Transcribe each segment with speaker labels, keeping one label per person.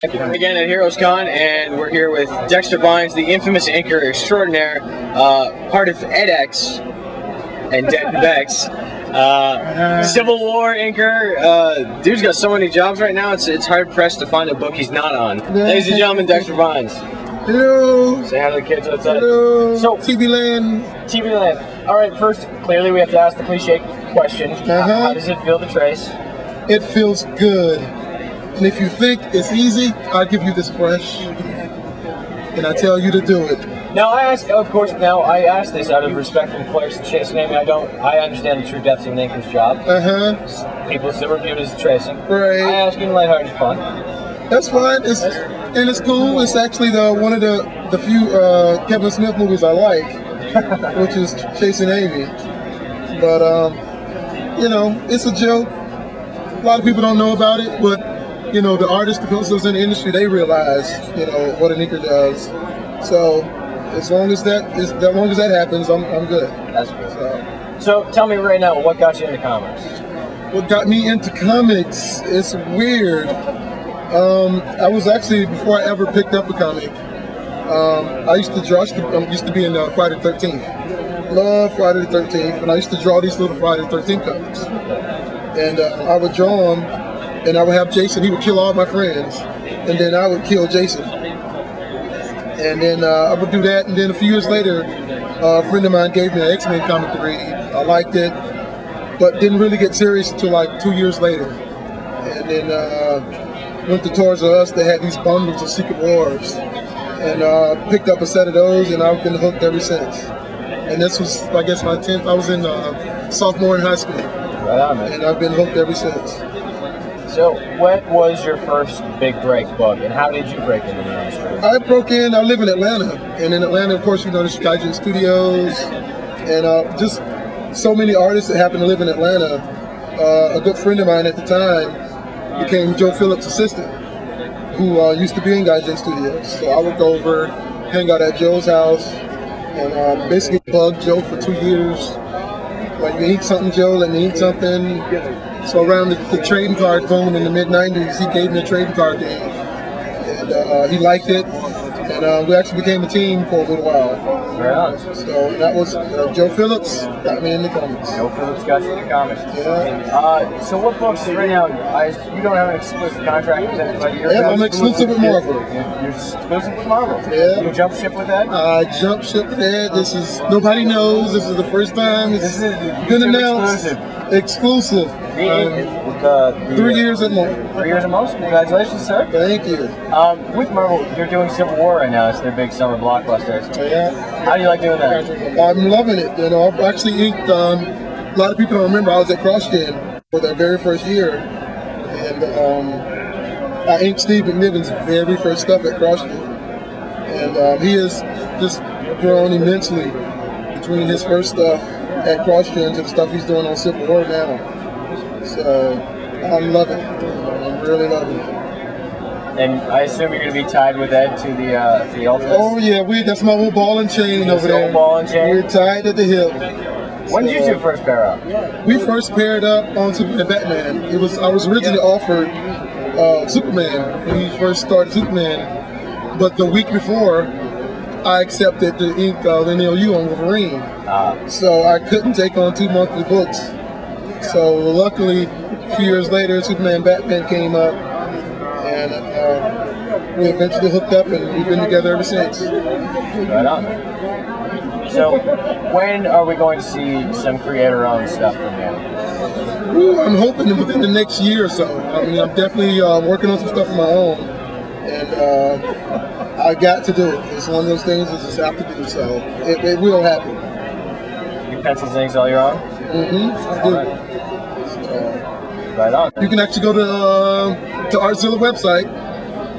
Speaker 1: Again at Heroes Con, and we're here with Dexter Vines, the infamous inker extraordinaire, part of edX and Vex. Civil War inker. Dude's got so many jobs right now, it's hard pressed to find a book he's not on. Ladies and gentlemen, Dexter Vines.
Speaker 2: Hello.
Speaker 1: Say hi to the kids outside.
Speaker 2: Hello.
Speaker 1: So,
Speaker 2: TV Land.
Speaker 1: TV Land. Alright, first, clearly we have to ask the cliche question. How does it feel to trace?
Speaker 2: It feels good. And if you think it's easy, I'll give you this brush. And I tell you to do it.
Speaker 1: Now I ask, of course, I ask this out of respect for the players to chase name. I understand the true depths of an inker's job. People still review it as tracing.
Speaker 2: Right.
Speaker 1: I ask in lighthearted fun.
Speaker 2: That's fine. It's cool. It's actually one of the few Kevin Smith movies I like, which is Chasing Amy. But you know, it's a joke. A lot of people don't know about it, but you know, the artists, the pencils in the industry, they realize, you know, what an inker does. So as long as that happens, I'm good.
Speaker 1: That's good. So tell me right now, what got you into comics?
Speaker 2: What got me into comics? It's weird. I was actually, before I ever picked up a comic, I used to draw. I used to be in Friday the 13th. Love Friday the 13th, and I used to draw these little Friday the 13th comics. And I would draw them, and I would have Jason. He would kill all my friends, and then I would kill Jason. And then I would do that, and then a few years later, a friend of mine gave me an X-Men comic to read. I liked it, but didn't really get serious until like 2 years later. And then went to Toys R Us. They had these bundles of Secret Wars, and picked up a set of those, and I've been hooked ever since. And this was, I guess, my 10th. I was in sophomore in high school,
Speaker 1: right on, man.
Speaker 2: And I've been hooked ever since.
Speaker 1: So, what was your first big break book, and how did you break into the industry?
Speaker 2: I live in Atlanta, and in Atlanta, of course, you know, there's Gaijin Studios, and just so many artists that happen to live in Atlanta. A good friend of mine at the time became Joe Phillips' assistant, who used to be in Gaijin Studios. So I would go over, hang out at Joe's house, and basically bug Joe for 2 years. Like, you need something, Joe, let me eat something. So around the trading card boom in the mid-90s, he gave me a trading card game. And he liked it, and we actually became a team for a little while.
Speaker 1: Right.
Speaker 2: So that was Joe Phillips got me into comics.
Speaker 1: Joe Phillips got you into comics.
Speaker 2: Yeah.
Speaker 1: So what books right now? You don't have an exclusive contract with anybody.
Speaker 2: Yeah, I'm exclusive with Marvel.
Speaker 1: You're exclusive with Marvel.
Speaker 2: Yeah.
Speaker 1: You jump ship with that?
Speaker 2: I jump ship with that. This is nobody knows. This is the first time it's been announced. Exclusive. 3 years at most.
Speaker 1: 3 years at most. Congratulations, sir.
Speaker 2: Thank you.
Speaker 1: With Marvel, you're doing Civil War right now. It's their big summer blockbuster.
Speaker 2: Yeah.
Speaker 1: How do you like doing that?
Speaker 2: I'm loving it. You know, I've actually inked. A lot of people don't remember I was at CrossGen for their very first year, and I inked Steve McNiven's very first stuff at CrossGen, and he has just grown immensely between his first stuff at CrossGen to the stuff he's doing on Civil War now. So I'm loving it. I'm really loving it.
Speaker 1: And I assume you're going to be tied with Ed to the Ultimates?
Speaker 2: Oh yeah, that's my old ball and chain over there.
Speaker 1: Ball and chain?
Speaker 2: We're tied at the hip.
Speaker 1: When did you two first pair up?
Speaker 2: We first paired up on Superman and Batman. I was originally offered Superman when he first started Superman, but the week before I accepted the ink NLU on Wolverine. So I couldn't take on 2 monthly books. So luckily, a few years later, Superman and Batman came up, and we eventually hooked up, and we've been together ever since.
Speaker 1: Right on. So, when are we going to see some creator-owned stuff from you?
Speaker 2: Ooh, I'm hoping within the next year or so. I mean, I'm definitely working on some stuff of my own, and I got to do it. It's one of those things I just have to do, so it will happen.
Speaker 1: You pencils and inks all your own?
Speaker 2: I do.
Speaker 1: Right on.
Speaker 2: You can actually go to Artzilla website.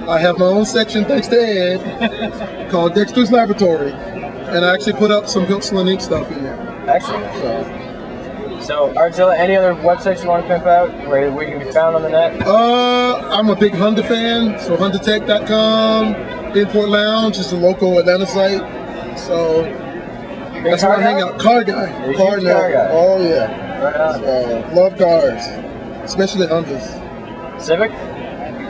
Speaker 2: I have my own section, thanks to Ed, called Dexter's Laboratory, and I actually put up some pencil and ink stuff in there.
Speaker 1: Excellent. So Artzilla, any other websites you want to pimp out where we can be found on the net?
Speaker 2: I'm a big Honda fan, so HondaTech.com. Import Lounge is the local Atlanta site, so that's where I hang out. Car guy. Car guy. Oh yeah.
Speaker 1: Right on.
Speaker 2: So, love cars, especially Hondas.
Speaker 1: Civic?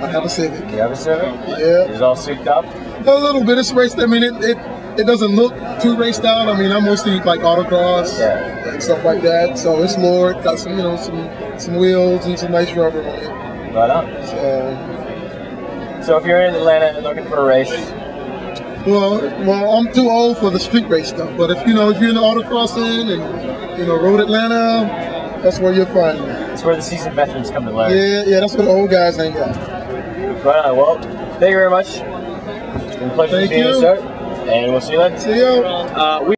Speaker 2: I have a Civic.
Speaker 1: You have a Civic?
Speaker 2: Yeah.
Speaker 1: It's all souped up?
Speaker 2: A little bit. It's raced. I mean, it doesn't look too raced out. I mean, I'm mostly like autocross and stuff like that. So it's lowered. Got some, some wheels and some nice rubber on it.
Speaker 1: Right on. So if you're in Atlanta and looking for a race,
Speaker 2: well, I'm too old for the street race stuff. But if you're in the autocrossing and road Atlanta, that's where you'll find me.
Speaker 1: It's where the seasoned veterans come to learn.
Speaker 2: Yeah, that's where the old guys hang out.
Speaker 1: Right on. Well, thank you very much. It's been a pleasure to see you, sir. And we'll see you later.
Speaker 2: See you.